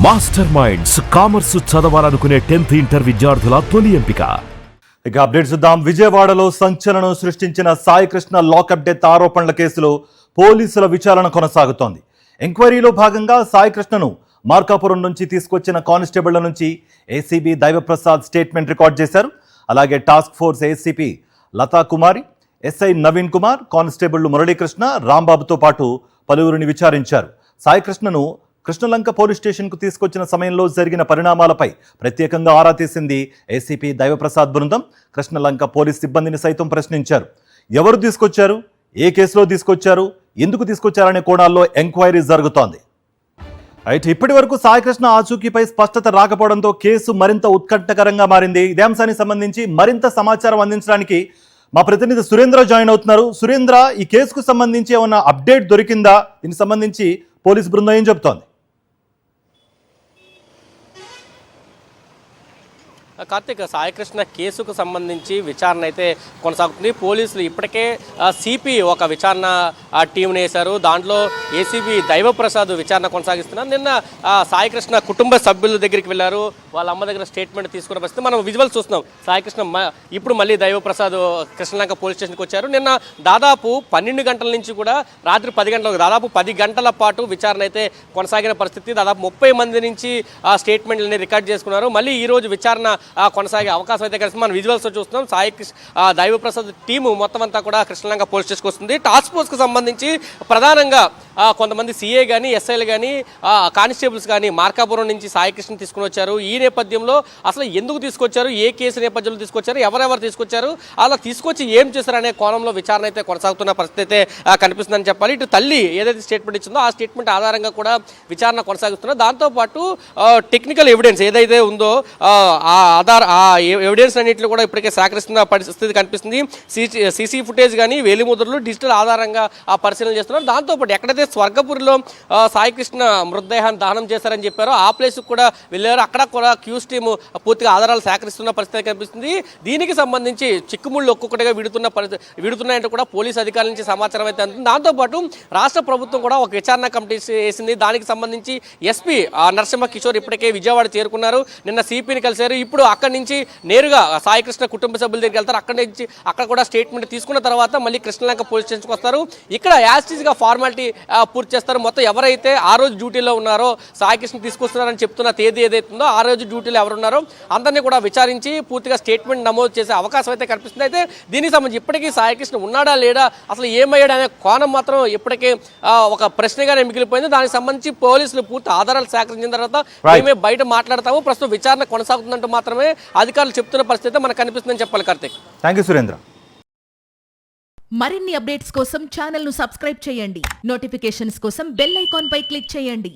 Master minds commerce చదవాలనుకునే 10th inter విద్యార్థుల తొలి ఎంపిక. ఇక అప్డేట్స్ చూద్దాం. విజయవాడలో సంచలనం సృష్టించిన సాయికృష్ణ లాకప్ డెత్ ఆరోపణల కేసులో పోలీసుల విచారణ కొనసాగుతోంది. ఎంక్వైరీలో భాగంగా సాయికృష్ణను మార్కాపురం నుంచి తీసుకొచ్చిన కానిస్టేబుళ్ల నుంచి ఏసీబీ దైవప్రసాద్ స్టేట్మెంట్ రికార్డ్ చేశారు. అలాగే టాస్క్ ఫోర్స్ ఏసీపీ లతా కుమారి, ఎస్ఐ నవీన్ కుమార్, కానిస్టేబుళ్లు మురళీకృష్ణ, రాంబాబుతో పాటు పలువురిని విచారించారు. సాయికృష్ణను కృష్ణలంక పోలీస్ స్టేషన్కు తీసుకొచ్చిన సమయంలో జరిగిన పరిణామాలపై ప్రత్యేకంగా ఆరా తీసింది ఏసీపీ దైవప్రసాద్ బృందం. కృష్ణలంక పోలీస్ సిబ్బందిని సైతం ప్రశ్నించారు. ఎవరు తీసుకొచ్చారు, ఏ కేసులో తీసుకొచ్చారు, ఎందుకు తీసుకొచ్చారనే కోణాల్లో ఎంక్వైరీ జరుగుతోంది. అయితే ఇప్పటి వరకు సాయికృష్ణ ఆచూకీపై స్పష్టత రాకపోవడంతో కేసు మరింత ఉత్కంఠకరంగా మారింది. ఇదే అంశానికి సంబంధించి మరింత సమాచారం అందించడానికి మా ప్రతినిధి సురేంద్ర జాయిన్ అవుతున్నారు. సురేంద్ర, ఈ కేసుకు సంబంధించి ఏమన్నా అప్డేట్ దొరికిందా? దీనికి సంబంధించి పోలీస్ బృందం ఏం చెబుతోంది? కార్తీక్, సాయికృష్ణ కేసుకు సంబంధించి విచారణ అయితే కొనసాగుతుంది. పోలీసులు ఇప్పటికే సిపి ఒక విచారణ టీంని వేశారు. దాంట్లో ఏసీబీ దైవప్రసాద్ విచారణ కొనసాగిస్తున్నారు. నిన్న సాయికృష్ణ కుటుంబ సభ్యుల దగ్గరికి వెళ్ళారు. వాళ్ళ అమ్మ దగ్గర స్టేట్మెంట్ తీసుకున్న పరిస్థితి మనం విజువల్ చూస్తున్నాం. సాయికృష్ణ ఇప్పుడు మళ్ళీ దైవప్రసాద్ కృష్ణలంక పోలీస్ స్టేషన్కి వచ్చారు. నిన్న దాదాపు 12 గంటల నుంచి కూడా రాత్రి 10 గంటలకు దాదాపు 10 గంటల పాటు విచారణ అయితే కొనసాగిన పరిస్థితి. దాదాపు 30 మంది నుంచి స్టేట్మెంట్లని రికార్డ్ చేసుకున్నారు. మళ్ళీ ఈరోజు విచారణ కొనసాగే అవకాశం అయితే కలిసి మనం విజువల్స్ చూస్తున్నాం. దైవప్రసాద్ టీము మొత్తం అంతా కూడా కృష్ణలంక పోలీస్ స్టేషన్కి వస్తుంది. టాస్క్ ఫోర్స్కి సంబంధించి ప్రధానంగా కొంతమంది సీఏ కానీ, ఎస్ఐలు కానీ, కానిస్టేబుల్స్ కానీ మార్కాపురం నుంచి సాయికృష్ణ తీసుకుని వచ్చారు. ఈ నేపథ్యంలో అసలు ఎందుకు తీసుకొచ్చారు, ఏ కేసు నేపథ్యంలో తీసుకొచ్చారు, ఎవరెవరు తీసుకొచ్చారు, అలా తీసుకొచ్చి ఏం చేశారు అనే కోణంలో విచారణ అయితే కొనసాగుతున్న పరిస్థితి అయితే కనిపిస్తుందని చెప్పాలి. ఇటు తల్లి ఏదైతే స్టేట్మెంట్ ఇచ్చిందో ఆ స్టేట్మెంట్ ఆధారంగా కూడా విచారణ కొనసాగుతున్నారు. దాంతోపాటు టెక్నికల్ ఎవిడెన్స్ ఏదైతే ఉందో ఆ ఎవిడెన్స్ అన్నింటిలో కూడా ఇప్పటికే సేకరిస్తున్న పరిస్థితి కనిపిస్తుంది. సీసీ ఫుటేజ్ కానీ, వేలిముద్రలు, డిజిటల్ ఆధారంగా పరిశీలన చేస్తున్నారు. దాంతోపాటు ఎక్కడైతే స్వర్గపురిలో సాయికృష్ణ మృతదేహాన్ని దహనం చేశారని చెప్పారో ఆ ప్లేస్కి కూడా వెళ్ళారు. అక్కడ కూడా క్యూస్ టీమ్ పూర్తిగా ఆధారాలు సేకరిస్తున్న పరిస్థితి కనిపిస్తుంది. దీనికి సంబంధించి చిక్కుముళ్ళు ఒక్కొక్కటిగా విడుతున్నాయంటూ కూడా పోలీసు అధికారుల నుంచి సమాచారం అయితే అందుతుంది. దాంతోపాటు రాష్ట్ర ప్రభుత్వం కూడా ఒక విచారణ కమిటీ వేసింది. దానికి సంబంధించి ఎస్పీ నరసింహ కిషోర్ ఇప్పటికే విజయవాడ చేరుకున్నారు. నిన్న సిపిని కలిశారు. ఇప్పుడు అక్కడి నుంచి నేరుగా సాయికృష్ణ కుటుంబ సభ్యుల దగ్గరికి వెళ్తారు. అక్కడ కూడా స్టేట్మెంట్ తీసుకున్న తర్వాత మళ్ళీ కృష్ణలంక పోలీస్ స్టేషన్కి వస్తారు. ఇక్కడ యాస్టీస్గా ఫార్మాలిటీ పూర్తి చేస్తారు. మొత్తం ఎవరైతే ఆ రోజు డ్యూటీలో ఉన్నారో, సాయికృష్ణ తీసుకొస్తున్నారని చెప్తున్న తేదీ ఏదైతుందో ఆ రోజు డ్యూటీలో ఎవరున్నారో అందరినీ కూడా విచారించి పూర్తిగా స్టేట్మెంట్ నమోదు చేసే అవకాశం అయితే కనిపిస్తుంది. అయితే దీనికి సంబంధించి ఇప్పటికీ సాయికృష్ణ ఉన్నాడా లేడా, అసలు ఏమయ్యాడు అనే కోణం మాత్రం ఇప్పటికే ఒక ప్రశ్నగానే మిగిలిపోయింది. దానికి సంబంధించి పోలీసులు పూర్తి ఆధారాలు సేకరించిన తర్వాత మేమే బయట మాట్లాడతాము, ప్రస్తుతం విచారణ కొనసాగుతుందంటూ మాత్రమే అధికారులు చెప్తున్న పరిస్థితి మనకు కనిపిస్తుందని చెప్పాలి. Karthik, thank you Surendra. మరిన్ని అప్డేట్స్ కోసం ఛానల్ ను సబ్స్క్రైబ్ చేయండి. నోటిఫికేషన్స్ కోసం బెల్ ఐకాన్ పై క్లిక్ చేయండి.